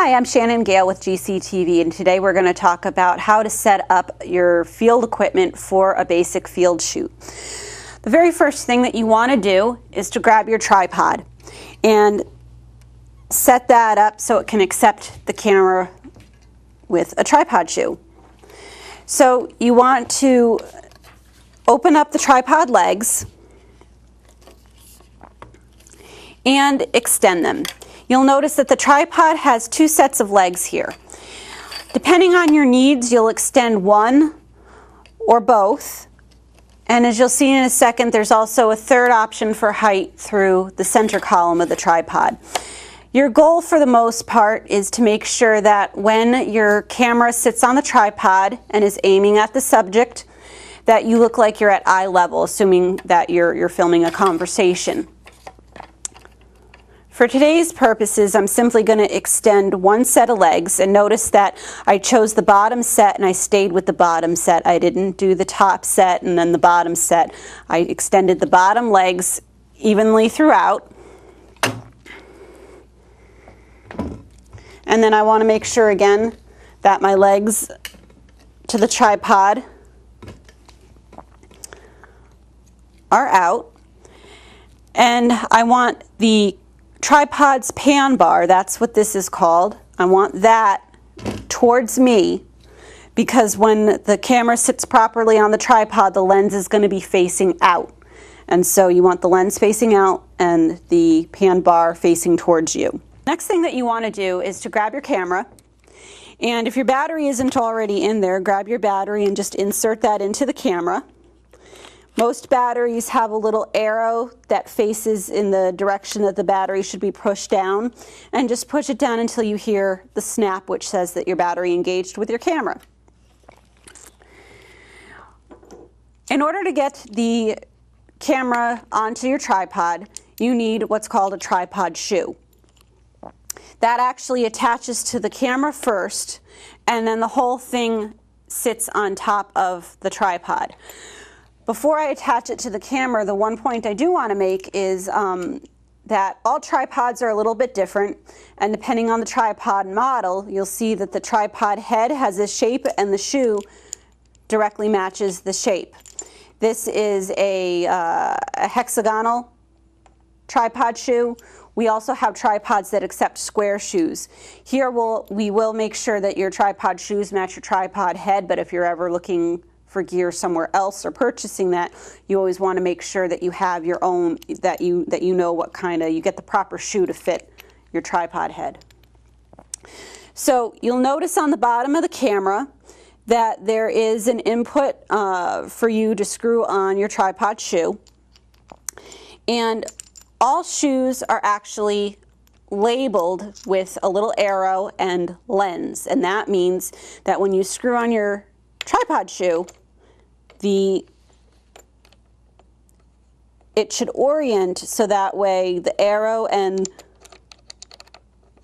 Hi, I'm Shannon Gale with GCTV, and today we're going to talk about how to set up your field equipment for a basic field shoot. The very first thing that you want to do is to grab your tripod and set that up so it can accept the camera with a tripod shoe. So you want to open up the tripod legs and extend them. You'll notice that the tripod has two sets of legs here. Depending on your needs, you'll extend one or both. And as you'll see in a second, there's also a third option for height through the center column of the tripod. Your goal for the most part is to make sure that when your camera sits on the tripod and is aiming at the subject, that you look like you're at eye level, assuming that you're filming a conversation. For today's purposes, I'm simply going to extend one set of legs, and notice that I chose the bottom set and I stayed with the bottom set. I didn't do the top set and then the bottom set. I extended the bottom legs evenly throughout. And then I want to make sure again that my legs to the tripod are out. And I want the tripod's pan bar, that's what this is called, I want that towards me, because when the camera sits properly on the tripod, the lens is going to be facing out. And so you want the lens facing out and the pan bar facing towards you. Next thing that you want to do is to grab your camera, and if your battery isn't already in there, grab your battery and just insert that into the camera. Most batteries have a little arrow that faces in the direction that the battery should be pushed down, and just push it down until you hear the snap, which says that your battery engaged with your camera. In order to get the camera onto your tripod, you need what's called a tripod shoe. That actually attaches to the camera first, and then the whole thing sits on top of the tripod. Before I attach it to the camera, the one point I do want to make is that all tripods are a little bit different, and depending on the tripod model, you'll see that the tripod head has a shape and the shoe directly matches the shape. This is a hexagonal tripod shoe. We also have tripods that accept square shoes. Here we will make sure that your tripod shoes match your tripod head, but if you're ever looking for gear somewhere else or purchasing that, you always want to make sure that you have your own, that you know what kind of, you get the proper shoe to fit your tripod head. So you'll notice on the bottom of the camera that there is an input for you to screw on your tripod shoe, and all shoes are actually labeled with a little arrow and lens, and that means that when you screw on your tripod shoe, it should orient so that way the arrow and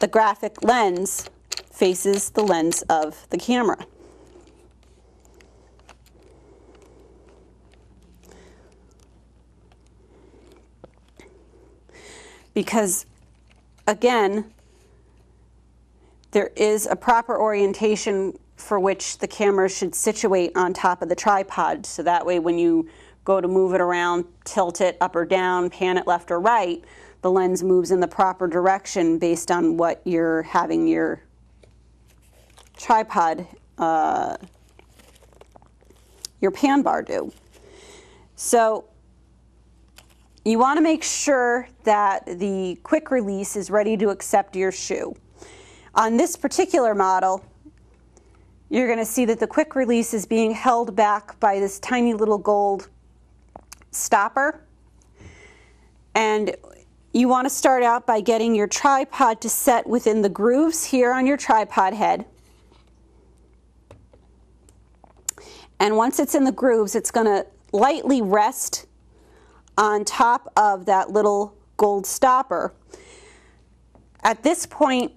the graphic lens faces the lens of the camera. Because again, there is a proper orientation for which the camera should situate on top of the tripod, so that way when you go to move it around, tilt it up or down, pan it left or right, the lens moves in the proper direction based on what you're having your tripod, your pan bar do. So you want to make sure that the quick release is ready to accept your shoe. On this particular model, you're going to see that the quick release is being held back by this tiny little gold stopper. And you want to start out by getting your tripod to set within the grooves here on your tripod head. And once it's in the grooves, it's going to lightly rest on top of that little gold stopper. At this point,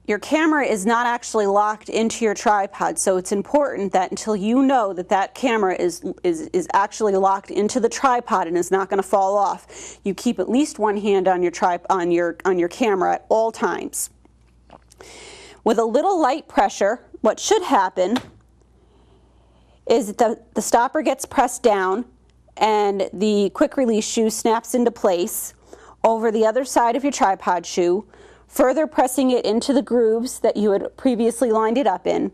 your camera is not actually locked into your tripod, so it's important that until you know that that camera is actually locked into the tripod and is not going to fall off, you keep at least one hand on your camera at all times. With a little light pressure, what should happen is that the stopper gets pressed down and the quick release shoe snaps into place over the other side of your tripod shoe, further pressing it into the grooves that you had previously lined it up in.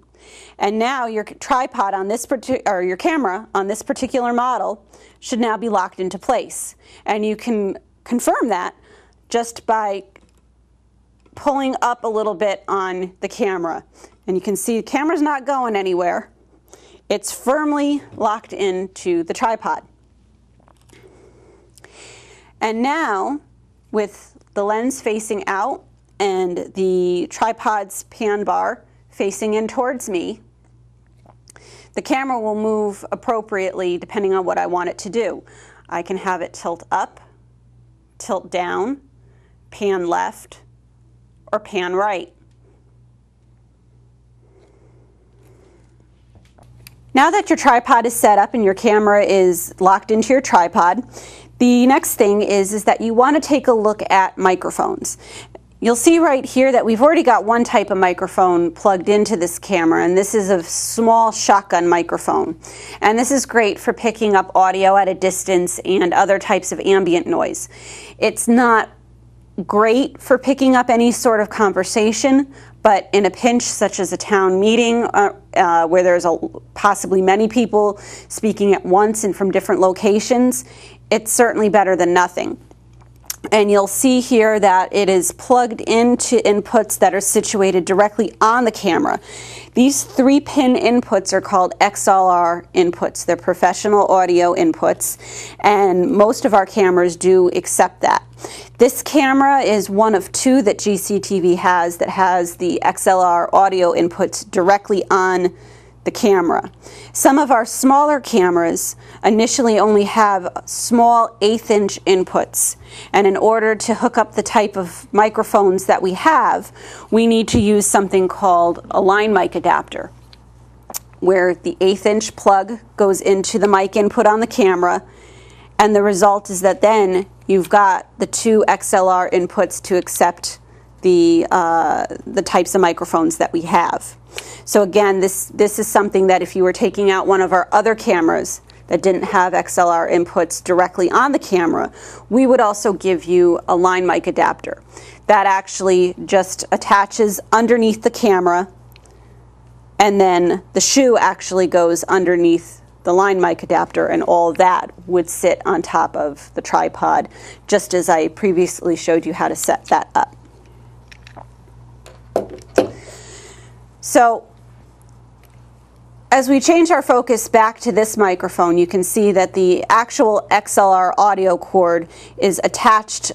And now your tripod on this or your camera on this particular model should now be locked into place. And you can confirm that just by pulling up a little bit on the camera. And you can see the camera's not going anywhere. It's firmly locked into the tripod. And now, with the lens facing out and the tripod's pan bar facing in towards me, the camera will move appropriately depending on what I want it to do. I can have it tilt up, tilt down, pan left, or pan right. Now that your tripod is set up and your camera is locked into your tripod, the next thing is that you want to take a look at microphones. You'll see right here that we've already got one type of microphone plugged into this camera, and this is a small shotgun microphone. And this is great for picking up audio at a distance and other types of ambient noise. It's not great for picking up any sort of conversation, but in a pinch, such as a town meeting where there's possibly many people speaking at once and from different locations, it's certainly better than nothing. And you'll see here that it is plugged into inputs that are situated directly on the camera. These 3-pin inputs are called XLR inputs. They're professional audio inputs, and most of our cameras do accept that. This camera is one of 2 that GCTV has that has the XLR audio inputs directly on the camera. Some of our smaller cameras initially only have small 1/8" inputs, and in order to hook up the type of microphones that we have, we need to use something called a line mic adapter, where the 1/8" plug goes into the mic input on the camera, and the result is that then you've got the 2 XLR inputs to accept the types of microphones that we have. So again, this is something that if you were taking out one of our other cameras that didn't have XLR inputs directly on the camera, we would also give you a line mic adapter. That actually just attaches underneath the camera, and then the shoe actually goes underneath the line mic adapter, and all that would sit on top of the tripod, just as I previously showed you how to set that up. So as we change our focus back to this microphone, you can see that the actual XLR audio cord is attached,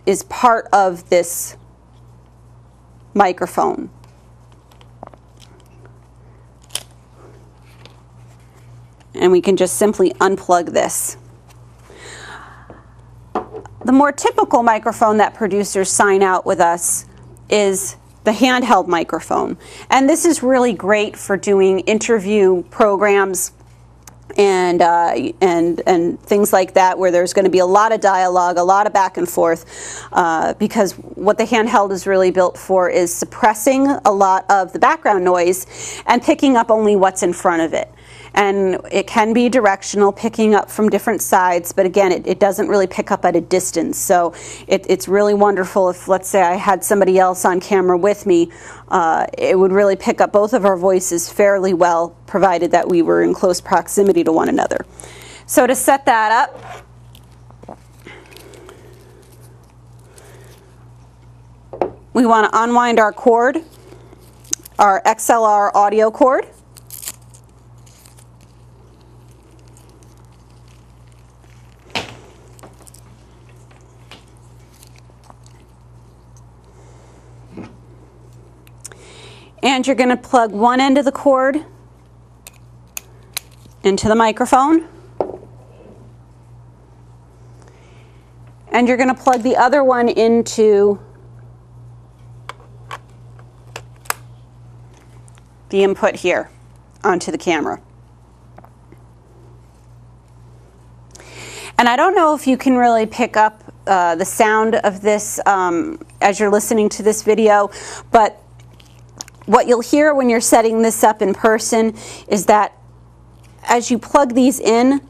is part of this microphone. And we can just simply unplug this. The more typical microphone that producers sign out with us is the handheld microphone. And this is really great for doing interview programs and things like that, where there's going to be a lot of dialogue, a lot of back and forth, because what the handheld is really built for is suppressing a lot of the background noise and picking up only what's in front of it. And it can be directional, picking up from different sides, but again, it doesn't really pick up at a distance. So it's really wonderful if, let's say, I had somebody else on camera with me, it would really pick up both of our voices fairly well, provided that we were in close proximity to one another. So to set that up, we want to unwind our cord, our XLR audio cord. And you're going to plug one end of the cord into the microphone. And you're going to plug the other one into the input here onto the camera. And I don't know if you can really pick up the sound of this as you're listening to this video, but what you'll hear when you're setting this up in person is that as you plug these in,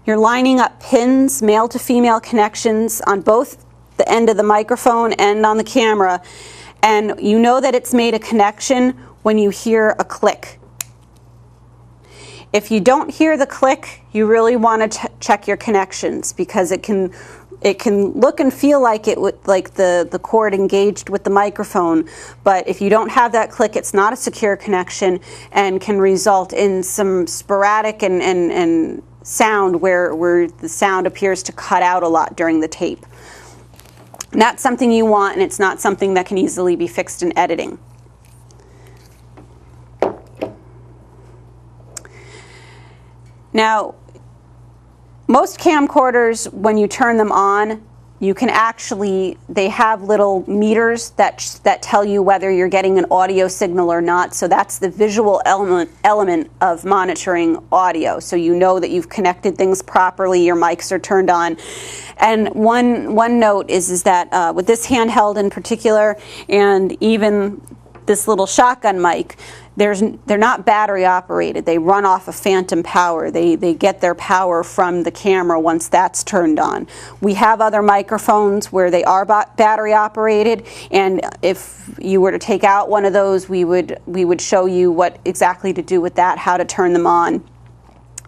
you're lining up pins, male to female connections on both the end of the microphone and on the camera, and you know that it's made a connection when you hear a click. If you don't hear the click, you really want to check your connections, because it can look and feel like the cord engaged with the microphone, but if you don't have that click, it's not a secure connection and can result in some sporadic and sound where the sound appears to cut out a lot during the tape. And that's something you want, and it's not something that can easily be fixed in editing. Now, most camcorders, when you turn them on, you can actually, they have little meters that tell you whether you're getting an audio signal or not. So that's the visual element of monitoring audio. So you know that you've connected things properly, your mics are turned on. And one note is that with this handheld in particular, and even this little shotgun mic, they're not battery operated. They run off of phantom power. They get their power from the camera once that's turned on. We have other microphones where they are battery operated, and if you were to take out one of those, we would show you what exactly to do with that, how to turn them on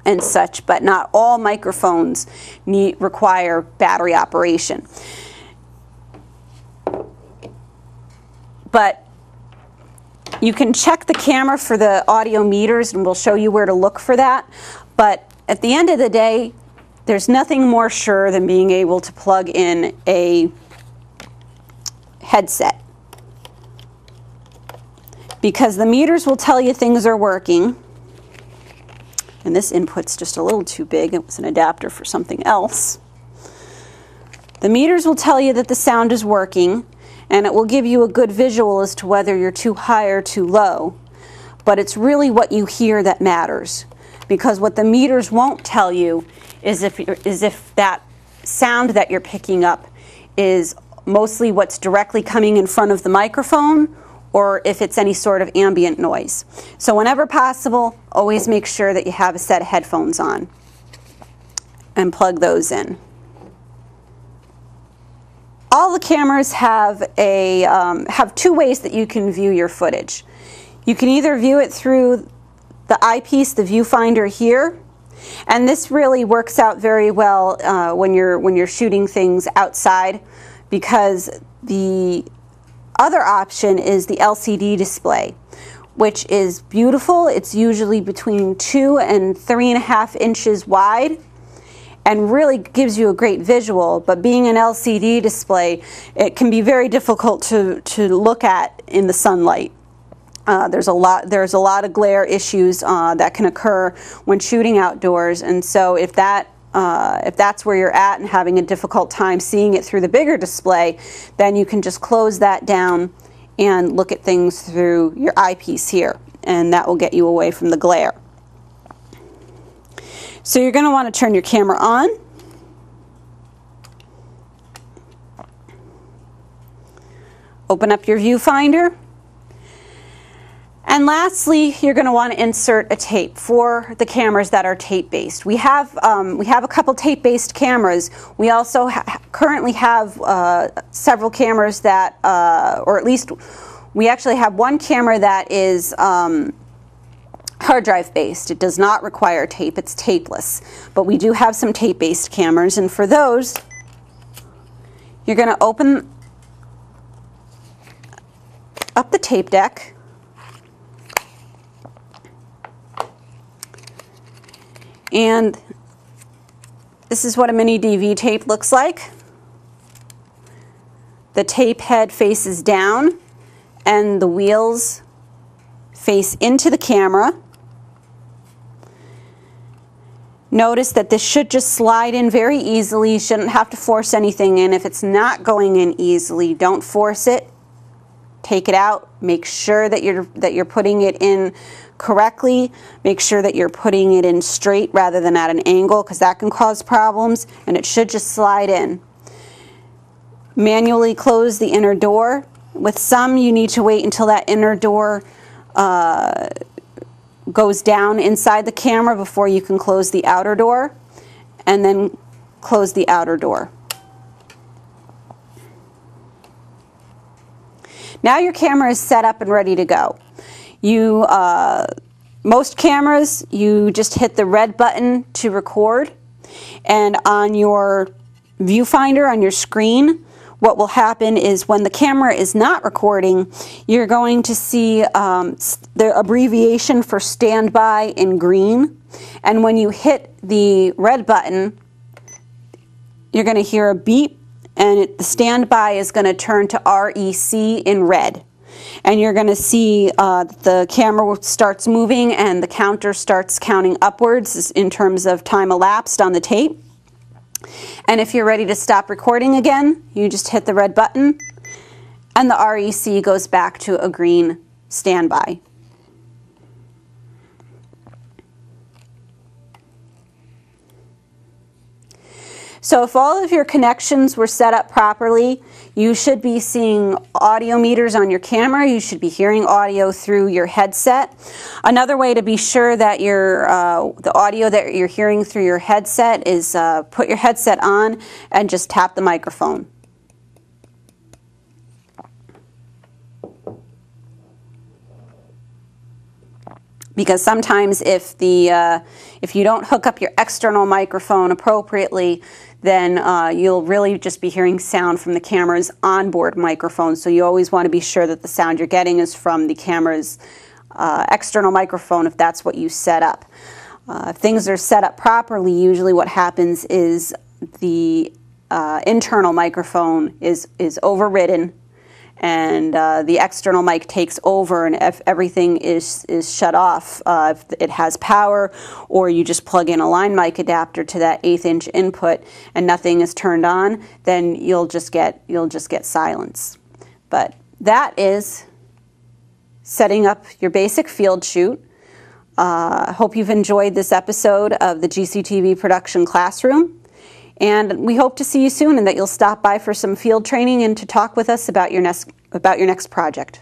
and such, but not all microphones require battery operation. But you can check the camera for the audio meters, and we'll show you where to look for that. But at the end of the day, there's nothing more sure than being able to plug in a headset, because the meters will tell you things are working. And this input's just a little too big. It was an adapter for something else. The meters will tell you that the sound is working, and it will give you a good visual as to whether you're too high or too low. But it's really what you hear that matters, because what the meters won't tell you is if that sound that you're picking up is mostly what's directly coming in front of the microphone, or if it's any sort of ambient noise. So whenever possible, always make sure that you have a set of headphones on and plug those in. All the cameras have two ways that you can view your footage. You can either view it through the eyepiece, the viewfinder here, and this really works out very well when you're shooting things outside, because the other option is the LCD display, which is beautiful. It's usually between 2 and 3.5 inches wide, and really gives you a great visual. But being an LCD display, it can be very difficult to look at in the sunlight. There's a lot of glare issues that can occur when shooting outdoors, and so if that's where you're at and having a difficult time seeing it through the bigger display, then you can just close that down and look at things through your eyepiece here, and that will get you away from the glare. So you're going to want to turn your camera on. Open up your viewfinder. And lastly, you're going to want to insert a tape for the cameras that are tape-based. We have a couple tape-based cameras. We also currently have several cameras that, or at least we actually have one camera that is hard drive based. It does not require tape. It's tapeless. But we do have some tape-based cameras, and for those, you're going to open up the tape deck. And this is what a mini DV tape looks like. The tape head faces down and the wheels face into the camera. Notice that this should just slide in very easily. You shouldn't have to force anything in. If it's not going in easily, don't force it. Take it out. Make sure that you're putting it in correctly. Make sure that you're putting it in straight rather than at an angle, because that can cause problems, and it should just slide in. Manually close the inner door With some, you need to wait until that inner door goes down inside the camera before you can close the outer door, and then close the outer door. Now your camera is set up and ready to go. Most cameras, you just hit the red button to record, and on your viewfinder on your screen, what will happen is when the camera is not recording, you're going to see the abbreviation for standby in green, and when you hit the red button, you're going to hear a beep, and the standby is going to turn to REC in red. And you're going to see the camera starts moving and the counter starts counting upwards in terms of time elapsed on the tape. And if you're ready to stop recording again, you just hit the red button and the REC goes back to a green standby. So if all of your connections were set up properly, you should be seeing audio meters on your camera. You should be hearing audio through your headset. Another way to be sure that the audio that you're hearing through your headset is put your headset on and just tap the microphone. Because sometimes if you don't hook up your external microphone appropriately, then you'll really just be hearing sound from the camera's onboard microphone. So you always want to be sure that the sound you're getting is from the camera's external microphone if that's what you set up. If things are set up properly, usually what happens is the internal microphone is overridden, and the external mic takes over, and if everything is shut off, if it has power, or you just plug in a line mic adapter to that 1/8 inch input and nothing is turned on, then you'll just get silence. But that is setting up your basic field shoot. I hope you've enjoyed this episode of the GCTV production classroom. And we hope to see you soon and that you'll stop by for some field training and to talk with us about your next project.